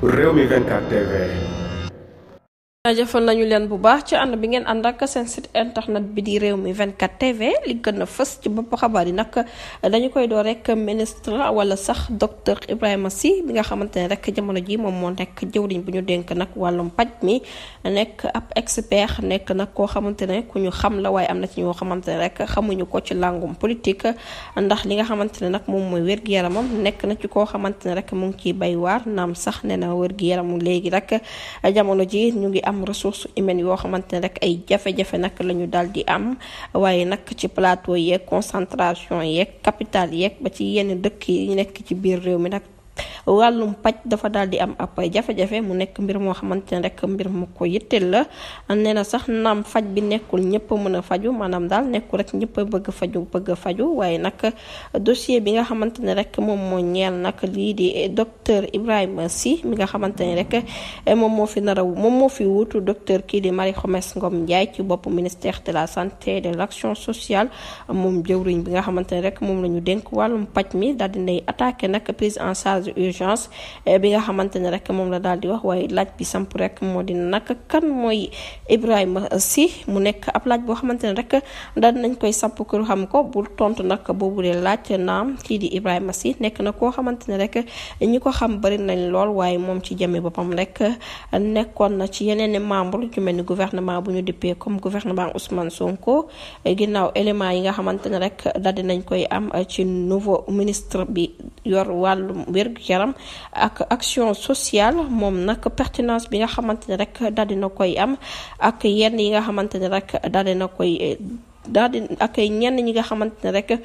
Rewmi 24 TV. jëfal nañu leen bu baax ci ànd bi ngeen ànd ak seen site internet bi di Rewmi 24 TV li gën a fës ci bopp xabaar yi nag dañu koy door rek ministre wala sax docteur Ibrahima Sy bi nga xamante ne rek jamono ji moom moo nekk jëwriñ bu ñu dénk nag wàllum paj mi nekk ab expert nekk nag koo xamante ne ku ñu xam la waaye am na ci ñoo xamante ne rek xamuñu ko ci langum politique ndax li nga xamante ne nag moom mooy wér-gu-yaramam nekk na ci koo xamante ne rek mu ngi ciy bay waar naam sax nee na wér-gu-yaramu léegi rek jamono ji ñu ngi am ressources humaines yoo xamante ne rek ay jafe-jafe nag la ñu daal di am waaye nag ci plateau yeeg concentration yeeg capital yeeg ba ci yenn dëkk yi nekk ci biir réew mi nag wàllum paj dafa daal di am ab jafe-jafe mu nekk mbir moo xamante ne rek mbir mu ko yitteel la nee na sax naam faj bi nekkul ñëpp mën a faju maanaam daal nekkul rek ñëpp a bëgg faju waaye nag dossier bi nga xamante ne rek moom moo ñeel nag lii di docteur Ibrahima Sy mi nga xamante ne rek moom moo fi wuutu docteur kii di Marie Khemesse Ngom Ndiaye ci bopp ministère de la santé et de l'action sociale moom jëwriñ bi nga xamante ne rek moom la ñu dénk wàllum paj mi daal di nay attaqué nag prise en charge urgence bi nga xamante ne rek moom la daal di wax waaye laaj bi samp rek moo di nag kan mooy Ibrahima Sy mu nekk ab laaj boo xamante ne rek daal nañ koy samp kër xam ko bu tontu nag boobu de laaj naam kii di Ibrahima Sy nekk na koo xamante ne rek ñi ko xam bari nañ lool waaye moom ci jëmmi boppam rek nekkoon na ci yeneen membre yu mel ni gouvernement bu ñu dippee comme gouvernement Ousmane Sonko ginnaaw élément yi nga xamante ne rek daal di nañ koy am ci nouveau ministre bi yor wàllum wér-gu-yaram ak action sociale moom nag pertinence bi nga xamante ne rek daal dina koy am ak yenn yi nga xamante ne rek daal dina koy ak ñenn ñi nga xamante ne rek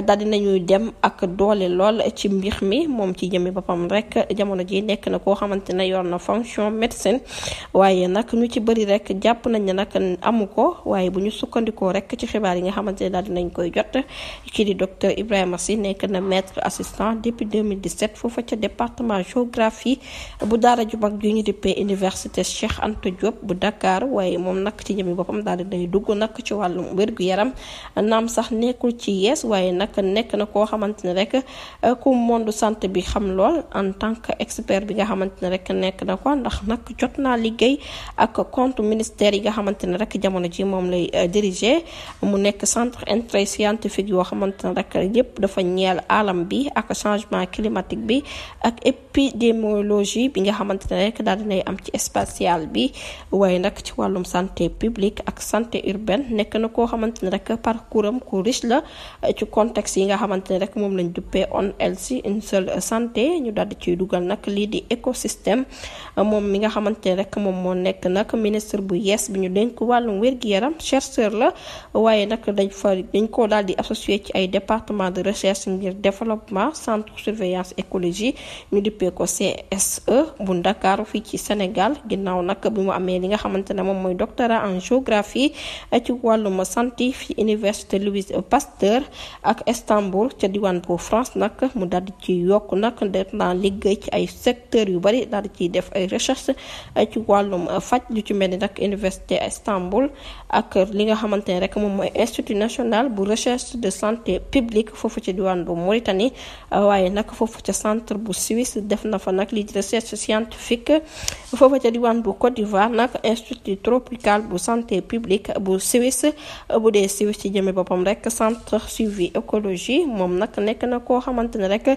daal di nañuy dem ak doole lool ci mbir mi moom ci jëmmi boppam rek jamono ji nekk na koo xamante ne yor na fonction médecine waaye nag ñu ci bëri rek jàpp nañ ne nag amu ko waaye bu ñu sukkandikoo rek ci xibaar yi nga xamante ne daal di nañ koy jot kii di docteur Ibrahima Sy nekk na maître assistant depuis 2017 foofa ca département géographie bu daara ju mag ju ñu dippee université Cheikh Anta Diop bu Dakar waaye moom nag ci jëmmi boppam daal di day dugg nag ci wàllum wér-gu-yaram naam sax nekkul ci yees waaye nag nekk na koo xamante ne rek ku monde santé bi xam lool en tant que expert bi nga xamante ne rek nekk na ko ndax nag jot naa liggéey ak compte ministère yi nga xamante ne rek jamono ji moom lay diriger mu nekk centre intérêt scientifique yoo xamante ne rek yépp dafa ñeel alam bi ak changement climatique bi ak épidémiologie bi nga xamante ne rek daal dinay am ci spatial bi waaye nag ci wàllum santé publique ak santé urbaine nekk na koo xamante ne rek parcours am ku riche la ci contexte yi nga xamante ne rek moom lañ duppee on health une seule santé ñu daal di ciy dugal nag lii di écosystème moom mi nga xamante ne rek moom moo nekk nag ministre bu yees bi ñu dénk wàllum wér-gu-yaram chercheur la waaye nag dañ koo daal di associé ci ay département de recherche ngir développement centre surveillance écologie ñu duppee ko CSE bu Ndakaaru fii ci Sénégal ginnaaw nag bi mu amee li nga xamante ne moom mooy doctorat en géographie ci wàllum santé fi université Louis Pasteur ak Istanbul ca diwaan bu France nag mu daal di ci yokk nag def naa liggéey ci ay secteurs yu bari daal di ciy def ay recherche ci wàllum faj lu ci mel ni nag université Istanbul ak li nga xamante ne rek moom mooy institut national bu recherche de santé publique foofu ca diwaan bu Mauritanie waaye nag foofu ca centre bu Suisse def na fa nag li di recherche scientifique foofu ca diwaan bu Côte d'Ivoire nag institut tropical bu santé publique bu Suisse bu dee Suisse ci jëme boppam rek centre suivi écologie moom nag nekk na koo xamante ne rek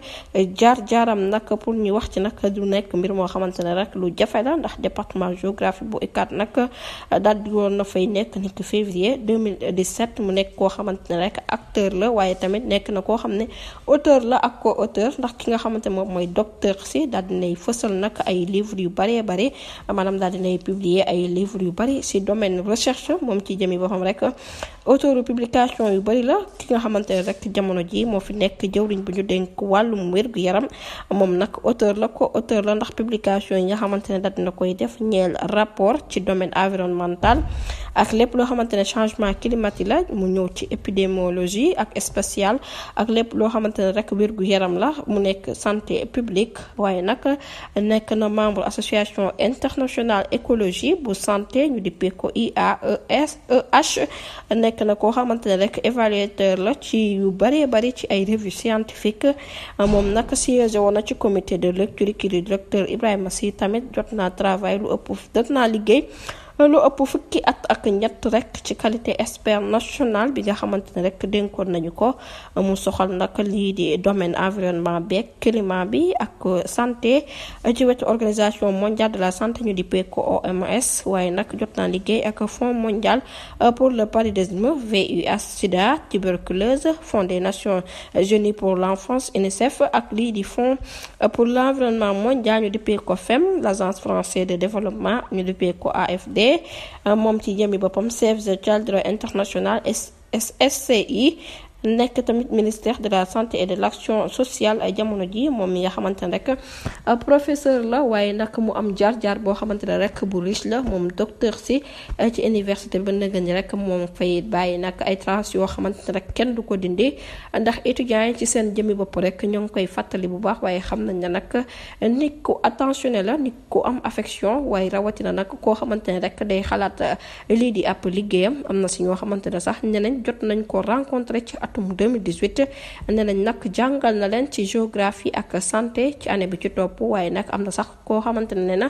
jaar-jaaram nag pour ñu wax ci nag du nekk mbir moo xamante ne rek lu jafe la ndax département géographie bu UCAD nag daal di woon na fay nekk ni ki février 2017 mu nekk koo xamante ne rek acteur la waaye tamit nekk na koo xam ne auteur la ak co-auteur ndax ki nga xamante moom mooy docteur Sy daal dinay fësal nag ay livres yu bëree bëri maanaam daal dinay publier ay livres yu bëri si domaine recherche moom ci jëmi boppam rek auteur publication yu bari la ki nga xamante ne rek jamono ji moo fi nekk jëwriñ bu ñu dénk wàllum wér-gu-yaram moom nag auteur la ko auteur la ndax publication yi nga xamante ne daal dina koy def ñeel rapport ci domaine environnemental ak lépp loo xamante ne changement climatique la mu ñëw ci épidémiologie ak spatiale ak lépp loo xamante ne rek wérgu yaram la mu nekk santé publique waaye nag nekk na membre association internationale écologie bu santé ñu dippee ko IAESEH nekk na koo xamante ne rek évaluateur la ci yu bari ci ay revue scientifique moom nag siège woon na ci comité de lecture kii di docteur Ibrahima Sy tamit jot naa travail jot naa liggéey lu ëpp fukki at ak ñett rek ci qualité expert national bi nga xamante ne rek dénkoon nañu ko mu soxal nag lii di domaine environnement beeg climat bi ak santé ci wetu organisation mondiale de la santé ñu dippee ko OMS waaye nag jot naa liggéey ak fonds mondial pour le paludisme VIH sida tuberculose fonds des nations unies pour l'enfance UNICEF ak lii di fonds pour l'environnement mondial ñu dippee ko FEM l'agence française de développement ñu dippee ko AFD moom ci jëmi boppam Save the Children International SCI nekk tamit ministère de la santé et de l'action sociale ay jamono ji moom mi nga xamante ne rek professeur la waaye nag mu am jaar boo xamante ne rek bu riche la moom docteur si ci université bi nga ni rek moom fay bàyyi nag ay traces yoo xamante ne rek kenn du ko dindi ndax étudiants yi ci seen jëmi bopp rek ñoo ngi koy fàttali bu baax waaye xam nañ ne nag nit ku attentionné la nit ku am affection waaye rawatina nag koo xamante ne rek day xalaat lii di ab liggéeyam am na si ñoo xamante ne sax ñeneen jot nañ ko rencontré ci atum 2018 ne nañ nag jàngal na leen ci géographie ak santé ci année bi ci topp waaye nag am na sax koo xamante ne na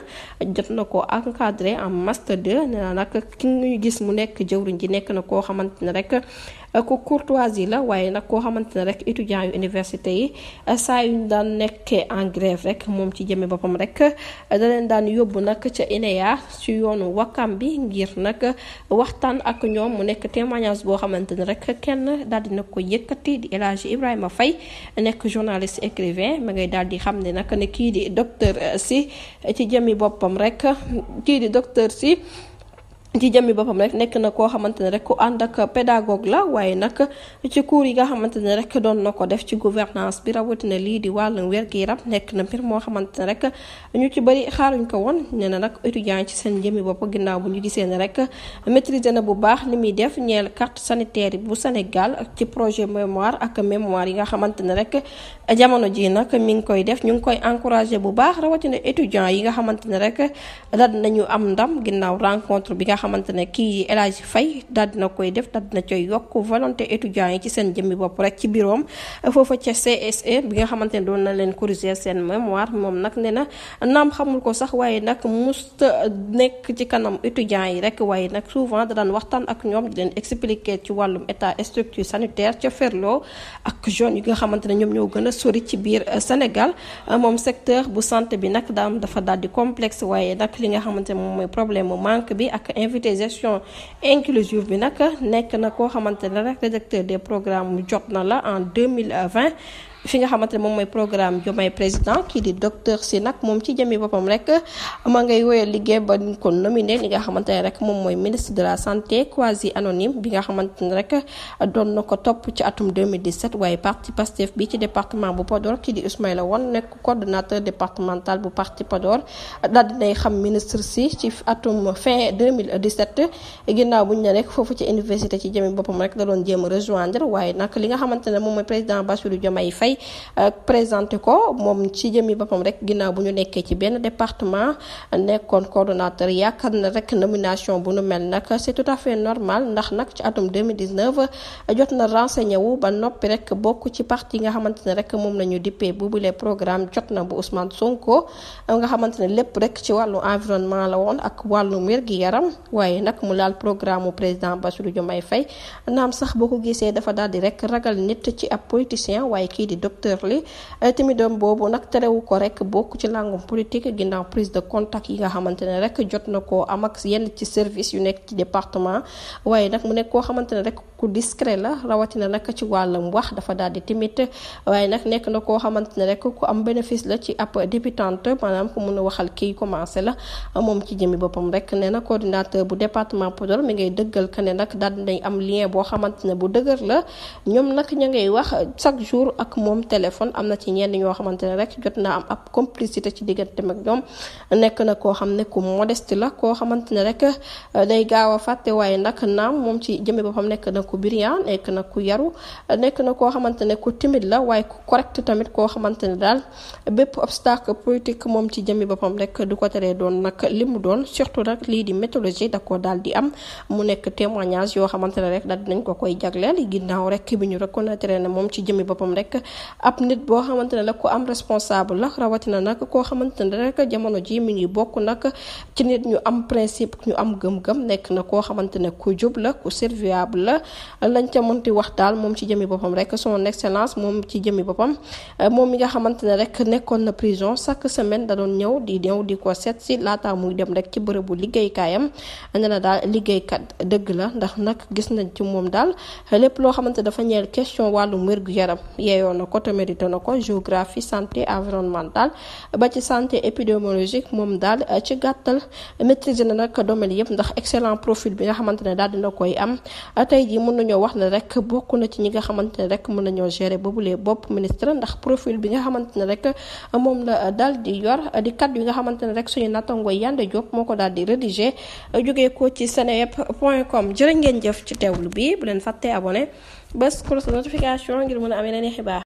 jot na ko encadré en master 2 ne na nag ki ñu gis mu nekk jëwriñ ji nekk na koo xamante ne rek ku courtoisie la waaye nag koo xamante ne rek étudiants yu université yi saa yuñ daan nekkee en grève rek moom ci jëme boppam rek da leen daan yóbbu nag ca INEA ci yoonu Wakam bi ngir nag waxtaan ak ñoom mu nekk témoignage boo xamante ne rek kenn daal dina ko yëkkati di El Hadji Ibrahima Faye nekk journaliste écrivain ma ngay daal di xam ne nag ne kii di docteur si ci jëmi boppam rek kii di docteur si ci jëmmi boppam rek nekk na koo xamante ne rek ku ànd ak pédagogue la waaye nag ci cours yi nga xamante ne rek doon na ko def ci gouvernance bi rawatina lii di wàllum wér-gu-yaram nekk na mbir moo xamante ne rek ñu ci bëri xaaruñ ko woon nee na nag étudiants yi ci seen jëmmi bopp ginnaaw bu ñu gisee ne rek maîtriser na bu baax li muy def ñeel carte sanitaire bu Sénégal ak ci projet mémoire ak mémoire yi nga xamante ne rek jamono ji nag mi ngi koy def ñu ngi koy encouragé bu baax rawatina étudiants yi nga xamante ne rek daal nañu am ndam ginnaaw rencontre bi nga xamante ne kii El Hadji Faye daal dina koy def daal dina coy yokk volonté étudiants yi ci seen jëmmi bopp rek ci biroom foofa ca CSE bi nga xamante ne doon na leen corriger seen mémoire moom nag nee na naam xamul ko sax waaye nag musta nekk ci kanam étudiants yi rek waaye nag souvent da daan waxtaan ak ñoom di leen expliquer ci wàllum état structure sanitaire ca Ferlo ak jeunes yi nga xamante ne ñoom ñoo gën a sori ci biir Sénégal moom secteur bu santé bi nag dafa daal di complexe waaye nag li nga xamante ne moom mooy problème mu manque bi ak invité gestion inclusive bi nag nekk na koo xamante ne rek rédacteur des programmes jot na la en 2020 fi nga xamante ne moom mooy programme Diomaye président kii di docteur si nag moom ci jëmi boppam rek ma ngay woyal liggéey ba ñu ko nominé li nga xamante ne rek moom mooy ministre de la santé quasi anonyme bi nga xamante ne rek doon na ko topp ci atum 2017 waaye parti Pastef bi ci département bu Podor kii di Ismaïla Wane nekk coordonnateur départemental bu parti Podor daal dinay xam ministre si ci atum fin 2017 ginnaaw bu ñu ne rek foofu ci université ci jëmi boppam rek da doon jéem a rejoindre waaye nag li nga xamante ne moom mooy président Bassirou Diomaye Faye présenté ko moom ci jëmi boppam rek ginnaaw bu ñu nekkee ci benn département nekkoon coordonnateur yaakaar na rek nomination bu nu mel nag c'est tout à fait normal ndax nag ci atum 2019 jot na renseigné wu ba noppi rek bokk ci parti nga xamante ne rek moom la ñu dippee boobulee programme jot na bu Ousmane Sonko nga xamante ne lépp rek ci wàllu environnement la woon ak wàllu wér-gi-yaram waaye nag mu laal programme mu président Bassirou Diomaye Faye naam sax boo ko gisee dafa daal di rek ragal nit ci ab politicien waaye kii di docteur li tamit doom boobu nag terewu ko rek bokk ci langum politique ginnaaw prise de contact yi nga xamante ne rek jot na koo am ak yenn ci service yu nekk ci département waaye nag mu nekk koo xamante ne rek ku discret la rawatina nag ci wàllum wax dafa daal di timit waaye nag nekk na koo xamante ne rek ku am bénéfice la ci ab débutante maanaam ku mun a waxal kii commencé la moom ci jëmi boppam rek nee na coordinateur bu département Podor mi ngay dëggal que ne nag daal dinañ am lien boo xamante ne bu dëgër la ñoom nag ña ngay wax chaque jour ak moom moom téléphone. am na ci ñenn ñoo xamante ne rek jot naa am ab complicité ci diggante ak ñoom. nekk na koo xam ne ku modeste la koo xamante ne rek day gaaw a fàtte waaye nag naam moom ci jëmmi boppam nekk na ku brillant nekk na ku yaru nekk na koo xamante ne ku timide la waaye ku correct tamit koo xamante ne daal bépp obstacle politique moom ci jëmmi boppam rek du ko teree doon nag li mu doon surtout nag lii di méthodologie da ko daal di am mu nekk témoignage yoo xamante ne rek daal dinañ ko koy jagleel ginnaaw rek bi ñu reconnaître ne moom ci jëmmi boppam rek ab nit boo xamante ne la ku am responsable la rawatina nag koo xamante ne rek jamono ji mi ngi bokk nag ci nit ñu am principe ñu am gëm-gëm nekk na koo xamante ne ku jub la ku serviable la lañ ca mënti wax daal moom ci jëmmi boppam rek son excellence moom ci jëmmi boppam moom mi nga xamante ne rek nekkoon na prison chaque semaine da doon ñëw di ko seet si laata muy dem rek ci bërëbu liggéeykaayam ne na daal liggéeykat dëgg la ndax nag gis nañ ci moom daal lépp loo xamante dafa ñeel question wàllum wér-gu-yaram yeeyoo na ko te mérité na ko géographie santé environnementale ba ci santé épidémiologique moom daal ci gàttal maîtriser na nag domaine yëpp ndax excellent profil bi nga xamante ne daal dina koy am tey jii mën nañoo wax ne rek bokk na ci ñi nga xamante ne rek mën nañoo gérer boobulee bopp ministre ndax profil bi nga xamante ne rek moom la daal di yor di kaddu yi nga xamante ne rek suñu nattango Yande Diop moo ko daal di rédiger jógee ko ci seneweb.com jërë ngeen jëf ci teewlu bi bu leen fàttee abonné bés cloche de notification ngir mën a am yeneen i xibaar